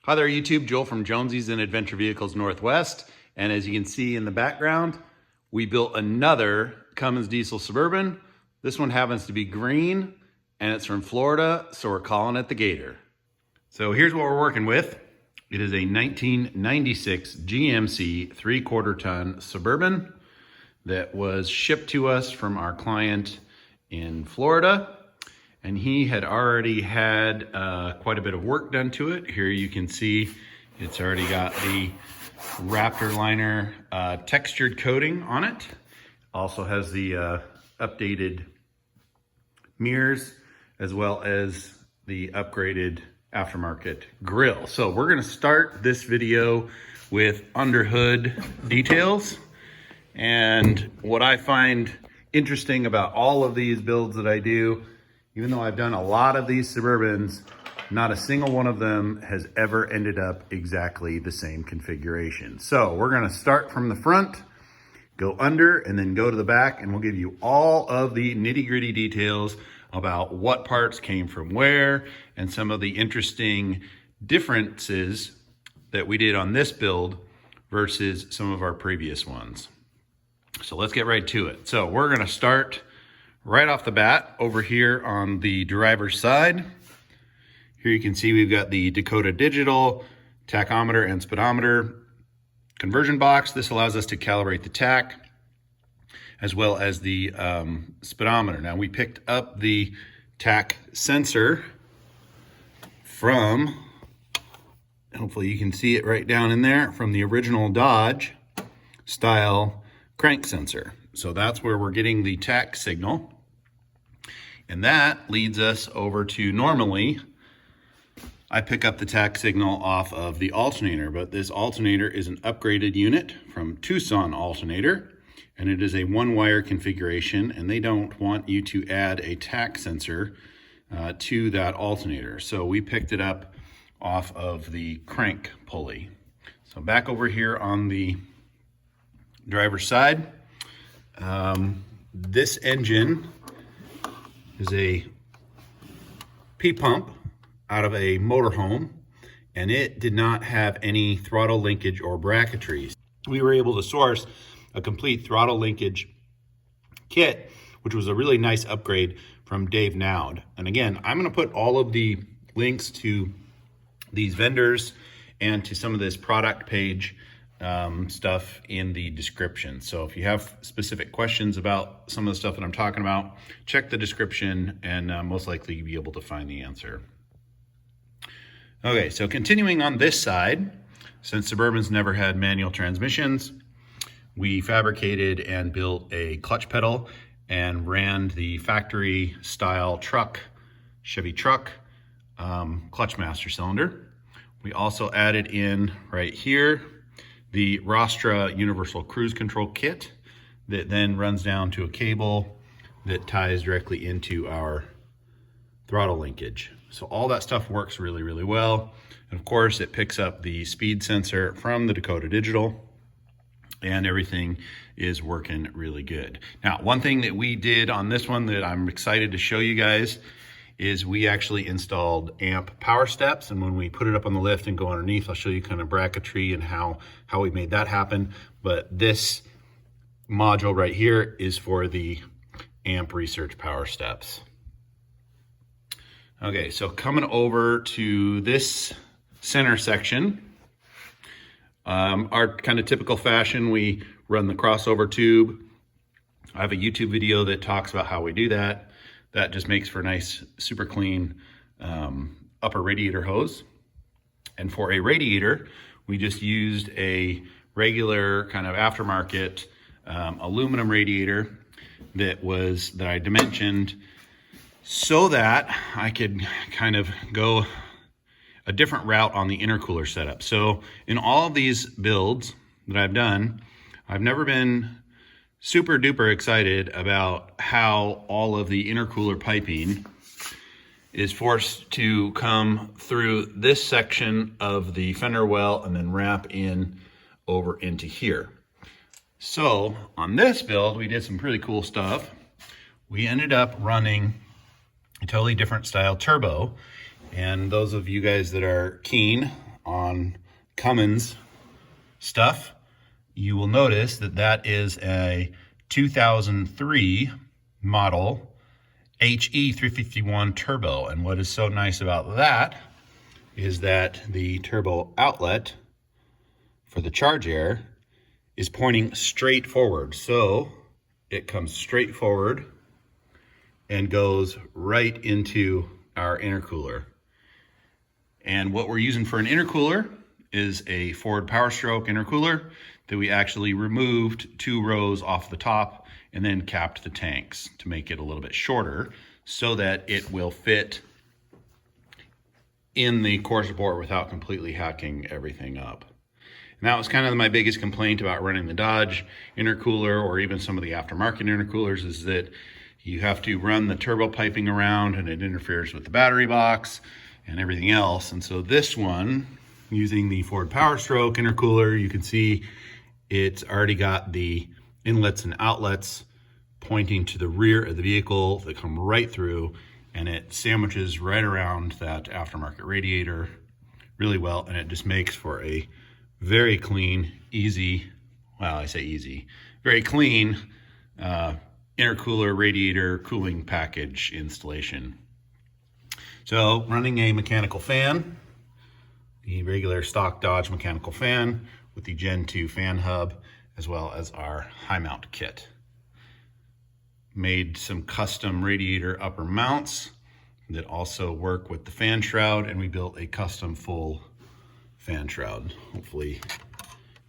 Hi there, YouTube. Joel from Jonesy's and Adventure Vehicles Northwest. And as you can see in the background, we built another Cummins diesel Suburban. This one happens to be green and it's from Florida, so we're calling it the Gator. So here's what we're working with. It is a 1996 GMC 3/4 ton Suburban that was shipped to us from our client in Florida. And he had already had quite a bit of work done to it. Here you can see it's already got the Raptor liner textured coating on it. Also has the updated mirrors as well as the upgraded aftermarket grille. So we're gonna start this video with Underhood details. And what I find interesting about all of these builds that I do, even though I've done a lot of these Suburbans, not a single one of them has ever ended up exactly the same configuration. So we're gonna start from the front, go under, and then go to the back, and we'll give you all of the nitty-gritty details about what parts came from where and some of the interesting differences that we did on this build versus some of our previous ones. So let's get right to it. So we're gonna start right off the bat over here on the driver's side. Here you can see we've got the Dakota Digital tachometer and speedometer conversion box. This allows us to calibrate the tach as well as the speedometer. Now we picked up the tach sensor from, hopefully you can see it right down in there, from the original Dodge style crank sensor. So that's where we're getting the tach signal. And that leads us over to, normally, I pick up the tach signal off of the alternator, but this alternator is an upgraded unit from Tucson Alternator, and it is a one-wire configuration, and they don't want you to add a tach sensor to that alternator. So we picked it up off of the crank pulley. So back over here on the driver's side, this engine is a P-pump out of a motorhome, and it did not have any throttle linkage or bracketry. We were able to source a complete throttle linkage kit, which was a really nice upgrade from Dave Nowd. And again, I'm gonna put all of the links to these vendors and to some of this product page stuff in the description. So if you have specific questions about some of the stuff that I'm talking about, check the description and most likely you'll be able to find the answer. Okay, so continuing on this side, since Suburbans never had manual transmissions, we fabricated and built a clutch pedal and ran the factory style truck, Chevy truck, clutch master cylinder. We also added in right here the Rostra Universal Cruise Control Kit that then runs down to a cable that ties directly into our throttle linkage. So all that stuff works really, really well. And of course, it picks up the speed sensor from the Dakota Digital, and everything is working really good. Now, one thing that we did on this one that I'm excited to show you guys is we actually installed amp power steps, and when we put it up on the lift and go underneath, I'll show you kind of bracketry and how we made that happen. But this module right here is for the amp research power steps. Okay, so coming over to this center section, our kind of typical fashion, we run the crossover tube. I have a YouTube video that talks about how we do that. That just makes for a nice, super clean upper radiator hose. And for a radiator, we just used a regular kind of aftermarket aluminum radiator that I dimensioned so that I could kind of go a different route on the intercooler setup. So in all of these builds that I've done, I've never been super duper excited about how all of the intercooler piping is forced to come through this section of the fender well and then wrap in over into here. So on this build, we did some pretty cool stuff. We ended up running a totally different style turbo. And those of you guys that are keen on Cummins stuff, you will notice that that is a 2003 model HE 351 turbo. And what is so nice about that is that the turbo outlet for the charge air is pointing straight forward. So it comes straight forward and goes right into our intercooler. And what we're using for an intercooler is a Ford Power Stroke intercooler that we actually removed 2 rows off the top and then capped the tanks to make it a little bit shorter so that it will fit in the core support without completely hacking everything up. And that was kind of my biggest complaint about running the Dodge intercooler, or even some of the aftermarket intercoolers, is that you have to run the turbo piping around and it interferes with the battery box and everything else. And so this one, using the Ford Power Stroke intercooler, you can see it's already got the inlets and outlets pointing to the rear of the vehicle that come right through, and it sandwiches right around that aftermarket radiator really well, and it just makes for a very clean, easy, well, I say easy, very clean intercooler radiator cooling package installation. So running a mechanical fan, the regular stock Dodge mechanical fan with the Gen 2 fan hub, as well as our high mount kit. Made some custom radiator upper mounts that also work with the fan shroud, and we built a custom full fan shroud. Hopefully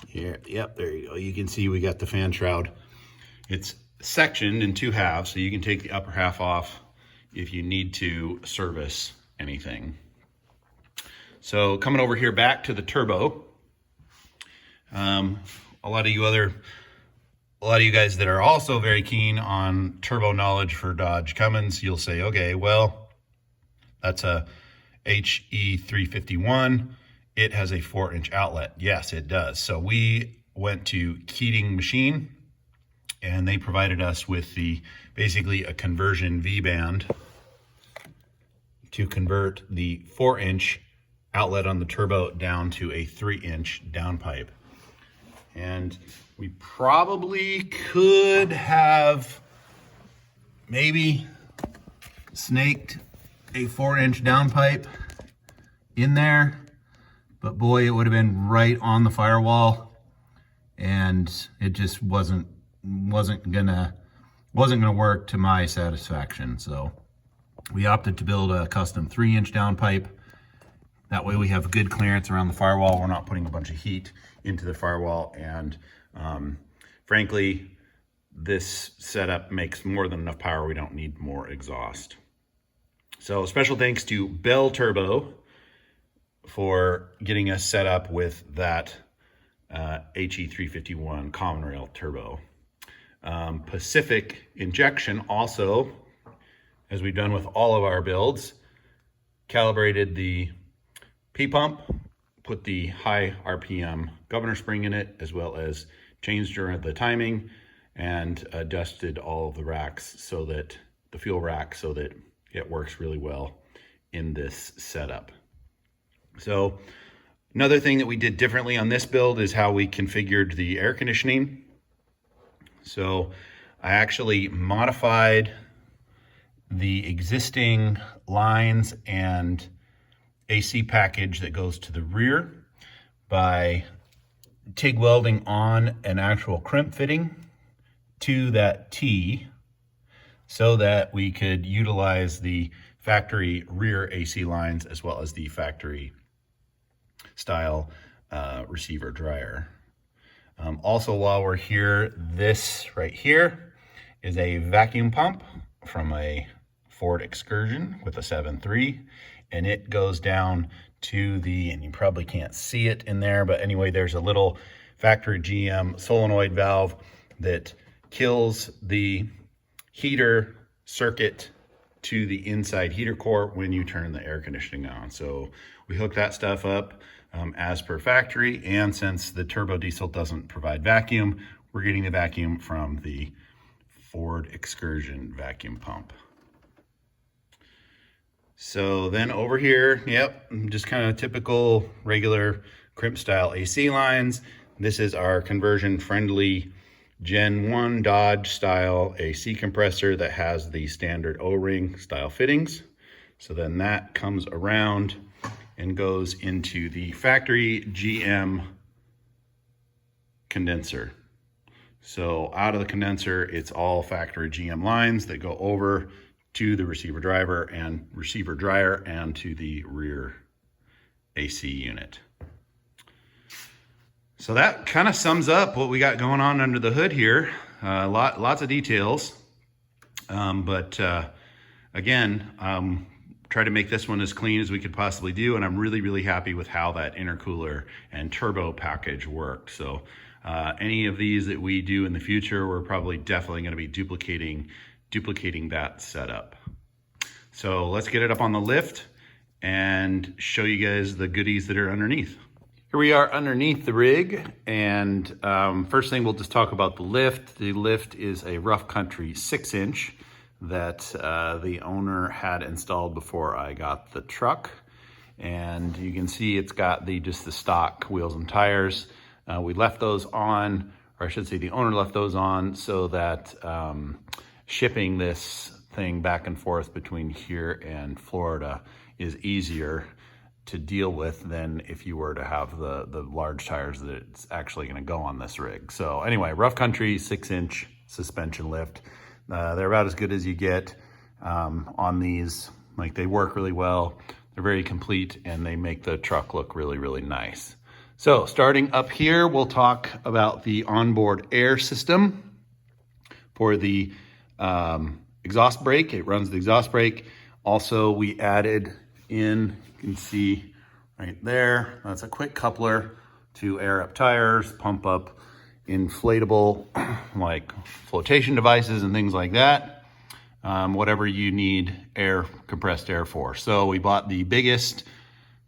here, yep, there you go. You can see we got the fan shroud. It's sectioned in 2 halves, so you can take the upper half off if you need to service anything. So coming over here back to the turbo, a lot of you guys that are also very keen on turbo knowledge for Dodge Cummins, you'll say, okay, well, that's a HE 351. It has a 4-inch outlet. Yes, it does. So we went to Keating Machine, and they provided us with basically a conversion V-band to convert the 4-inch outlet on the turbo down to a 3-inch downpipe. And we probably could have maybe snaked a 4-inch downpipe in there, but boy, it would have been right on the firewall, and it just wasn't gonna work to my satisfaction. So we opted to build a custom 3-inch downpipe. That way we have good clearance around the firewall. We're not putting a bunch of heat into the firewall, and frankly, this setup makes more than enough power. We don't need more exhaust. So special thanks to Bell Turbo for getting us set up with that HE 351 common rail turbo. Pacific Injection also, as we've done with all of our builds, calibrated the P-pump, put the high RPM governor spring in it, as well as changed the timing and adjusted all of the racks so that the fuel rack, so that it works really well in this setup. So another thing that we did differently on this build is how we configured the air conditioning. So I actually modified the existing lines and AC package that goes to the rear by TIG welding on an actual crimp fitting to that T so that we could utilize the factory rear AC lines as well as the factory style receiver dryer. Also, while we're here, this right here is a vacuum pump from a Ford Excursion with a 7.3, and it goes down to and you probably can't see it in there, but anyway, there's a little factory GM solenoid valve that kills the heater circuit to the inside heater core when you turn the air conditioning on. So we hook that stuff up as per factory, and since the turbo diesel doesn't provide vacuum, we're getting the vacuum from the Ford Excursion vacuum pump. So then over here, yep, just kind of typical regular crimp style AC lines. This is our conversion friendly Gen 1 Dodge style AC compressor that has the standard O-ring style fittings. So then that comes around and goes into the factory GM condenser. So out of the condenser, it's all factory GM lines that go over to the receiver dryer and to the rear AC unit. So that kind of sums up what we got going on under the hood here. Lots of details, but again, try to make this one as clean as we could possibly do, and I'm really happy with how that intercooler and turbo package worked. So any of these that we do in the future, we're probably definitely going to be duplicating that setup. So let's get it up on the lift and show you guys the goodies that are underneath. Here we are underneath the rig, and first thing we'll just talk about the lift. The lift is a Rough Country 6-inch that the owner had installed before I got the truck, and you can see it's got just the stock wheels and tires. We left those on, or I should say the owner left those on so that shipping this thing back and forth between here and Florida is easier to deal with than if you were to have the large tires that it's actually going to go on this rig. So anyway, Rough Country 6-inch suspension lift. They're about as good as you get on these. Like, they work really well. They're very complete, and they make the truck look really nice. So starting up here, we'll talk about the onboard air system for the exhaust brake. It runs the exhaust brake. Also, we added in, you can see right there, that's a quick coupler to air up tires, pump up inflatable like flotation devices and things like that. Whatever you need compressed air for. So we bought the biggest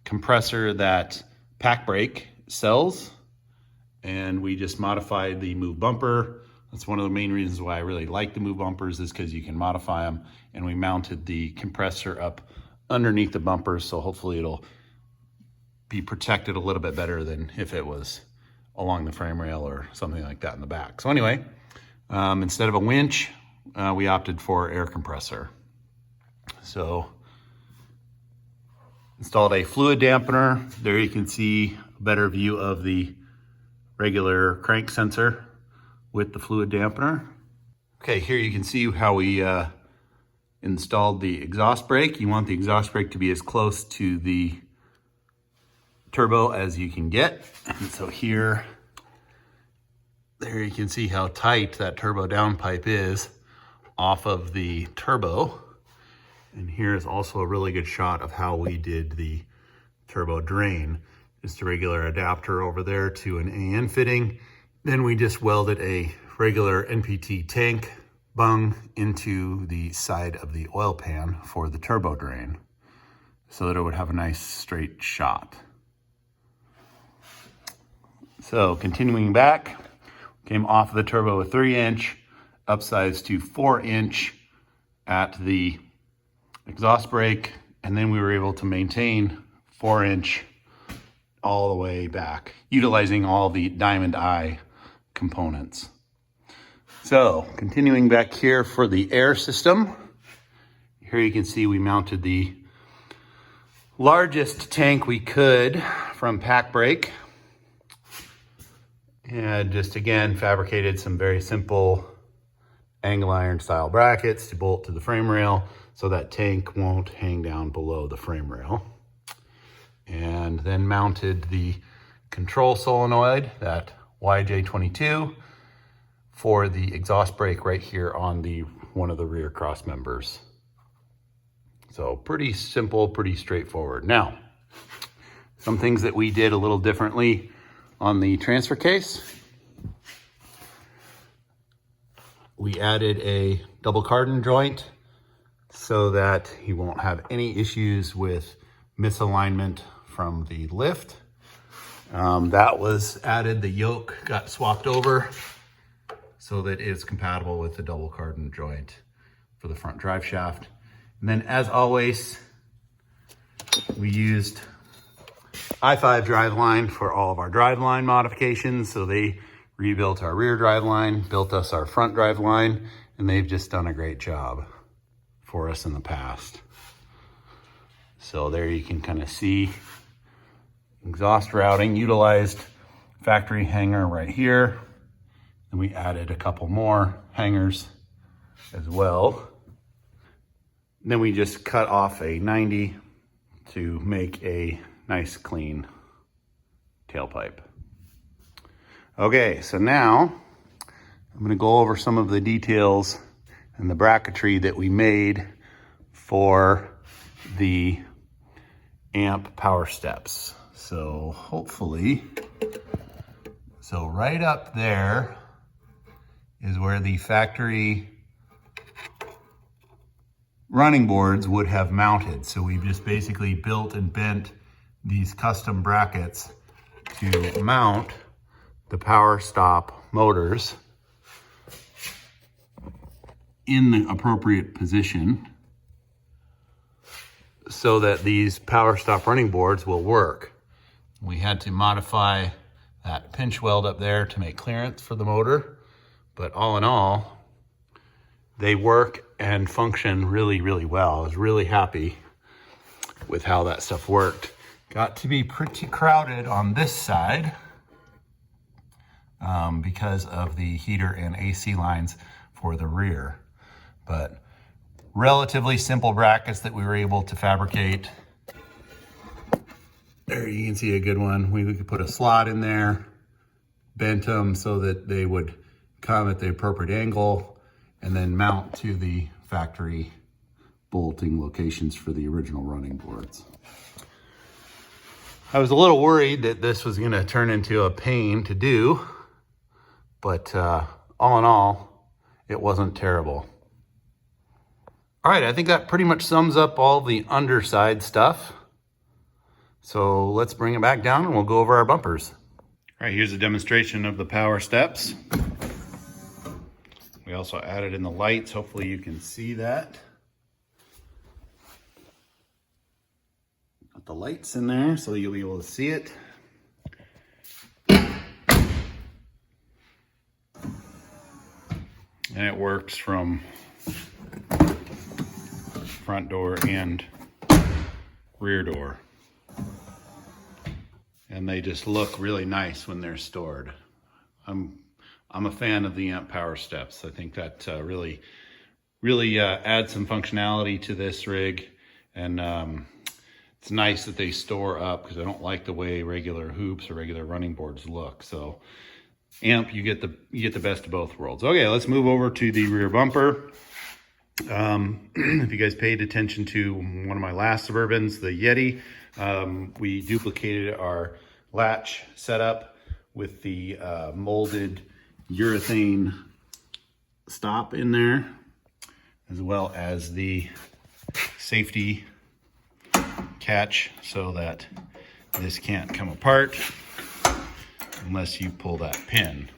compressor that Pack Brake sells, and we just modified the move bumper. That's one of the main reasons why I really like the move bumpers, is because you can modify them. And we mounted the compressor up underneath the bumpers, so hopefully it'll be protected a little bit better than if it was along the frame rail or something like that in the back. So anyway, instead of a winch, we opted for air compressor. So installed a fluid dampener. There you can see a better view of the regular crank sensor with the fluid dampener. Okay, here you can see how we installed the exhaust brake. You want the exhaust brake to be as close to the turbo as you can get. And so there you can see how tight that turbo downpipe is off of the turbo. And here is also a really good shot of how we did the turbo drain. Just a regular adapter over there to an AN fitting. Then we just welded a regular NPT tank bung into the side of the oil pan for the turbo drain so that it would have a nice straight shot. So continuing back, came off of the turbo a 3-inch, upsized to 4-inch at the exhaust brake, and then we were able to maintain 4-inch all the way back, utilizing all the Diamond Eye components. So continuing back here for the air system, here you can see we mounted the largest tank we could from Pack Brake, and just again fabricated some very simple angle iron style brackets to bolt to the frame rail so that tank won't hang down below the frame rail. And then mounted the control solenoid, that YJ22, for the exhaust brake right here on one of the rear cross members. So pretty simple, pretty straightforward. Now, some things that we did a little differently on the transfer case. We added a double cardan joint so that you won't have any issues with misalignment from the lift. That was added, the yoke got swapped over so that it's compatible with the double cardan joint for the front drive shaft. And then, as always, We used i5 driveline for all of our driveline modifications. So they rebuilt our rear driveline, built us our front driveline, and they've just done a great job for us in the past. So there you can kind of see exhaust routing, utilized factory hanger right here. And we added a couple more hangers as well. And then we just cut off a 90 to make a nice clean tailpipe. Okay, so now I'm gonna go over some of the details and the bracketry that we made for the amp power steps. So hopefully, so right up there is where the factory running boards would have mounted. So we've just basically built and bent these custom brackets to mount the power stop motors in the appropriate position so that these power stop running boards will work. We had to modify that pinch weld up there to make clearance for the motor, but all in all, they work and function really, really well. I was really happy with how that stuff worked. Got to be pretty crowded on this side because of the heater and AC lines for the rear, but relatively simple brackets that we were able to fabricate. There you can see a good one. We could put a slot in there, bent them so that they would come at the appropriate angle, and then mount to the factory bolting locations for the original running boards. I was a little worried that this was gonna turn into a pain to do, but all in all, it wasn't terrible. All right, I think that pretty much sums up all the underside stuff. So let's bring it back down and we'll go over our bumpers. All right, here's a demonstration of the power steps. We also added in the lights. Hopefully you can see that. Got the lights in there so you'll be able to see it. And it works from front door and rear door. And they just look really nice when they're stored. I'm a fan of the amp power steps. I think that really adds some functionality to this rig, and it's nice that they store up because I don't like the way regular hoops or regular running boards look. So amp, you get the best of both worlds. Okay, let's move over to the rear bumper. If you guys paid attention to one of my last Suburbans, the Yeti, we duplicated our latch setup with the molded urethane stop in there, as well as the safety catch so that this can't come apart unless you pull that pin.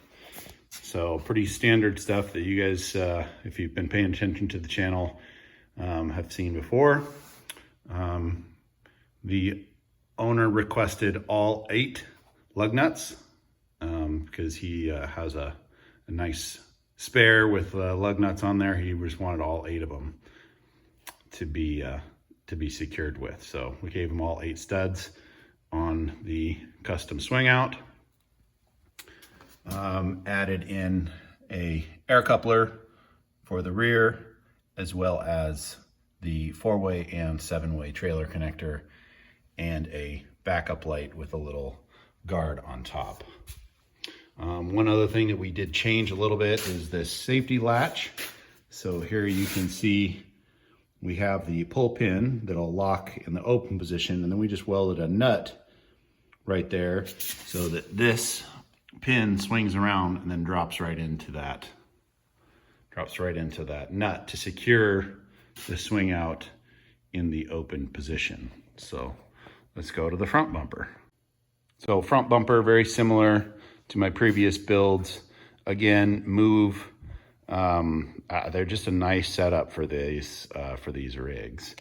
So pretty standard stuff that you guys, if you've been paying attention to the channel, have seen before. The owner requested all 8 lug nuts because he has a nice spare with lug nuts on there. He just wanted all 8 of them to be secured with. So we gave him all 8 studs on the custom swing out. Added in a air coupler for the rear, as well as the 4-way and 7-way trailer connector, and a backup light with a little guard on top. One other thing that we did change a little bit is this safety latch. So here you can see we have the pull pin that'll lock in the open position, and then we just welded a nut right there so that this pin swings around and then drops right into that nut to secure the swing out in the open position. So let's go to the front bumper. So front bumper, very similar to my previous builds. Again, move. They're just a nice setup for these rigs.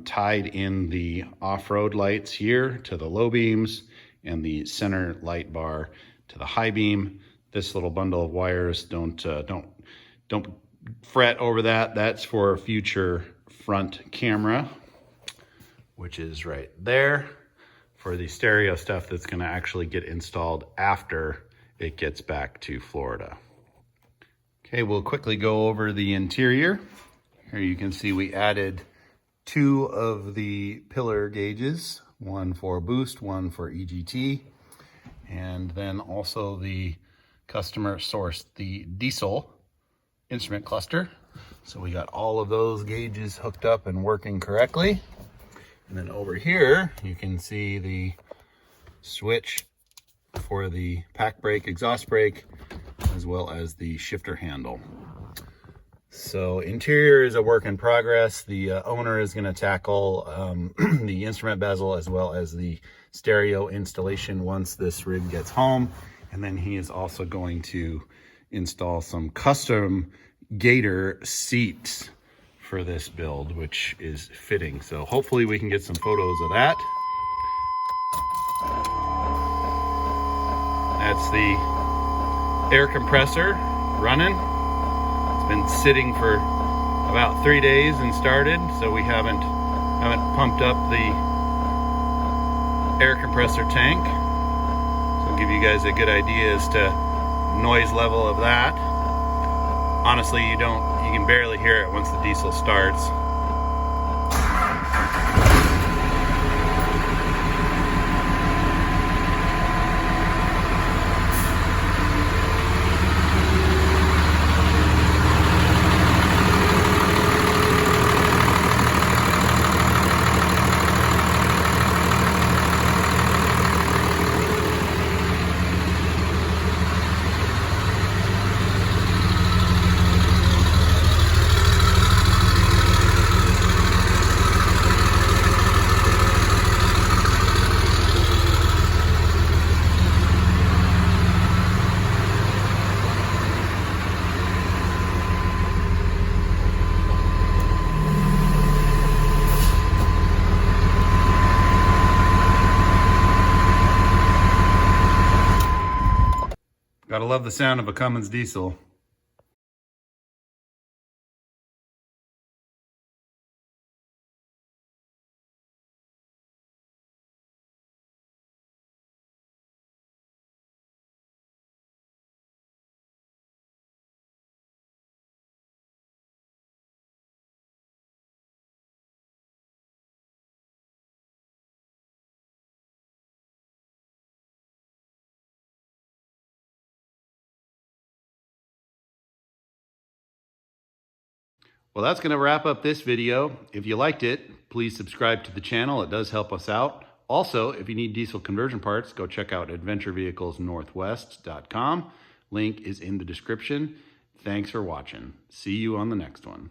tied in the off-road lights here to the low beams and the center light bar to the high beam. This little bundle of wires, don't fret over that. That's for a future front camera, which is right there, for the stereo stuff that's going to actually get installed after it gets back to Florida. Okay, we'll quickly go over the interior. Here you can see we added 2 of the pillar gauges, one for boost, one for EGT, and then also the customer sourced the diesel instrument cluster. So we got all of those gauges hooked up and working correctly. And then over here, you can see the switch for the pack brake, exhaust brake, as well as the shifter handle. So interior is a work in progress. The owner is going to tackle the instrument bezel as well as the stereo installation once this rig gets home. And then he is also going to install some custom Gator seats for this build, which is fitting. So hopefully we can get some photos of that. That's the air compressor running. It's been sitting for about 3 days and started, so we haven't pumped up the air compressor tank. So I'll give you guys a good idea as to noise level of that. Honestly, you can barely hear it once the diesel starts. Gotta love the sound of a Cummins diesel. Well, that's going to wrap up this video. If you liked it, please subscribe to the channel. It does help us out. Also, if you need diesel conversion parts, go check out adventurevehiclesnorthwest.com. Link is in the description. Thanks for watching. See you on the next one.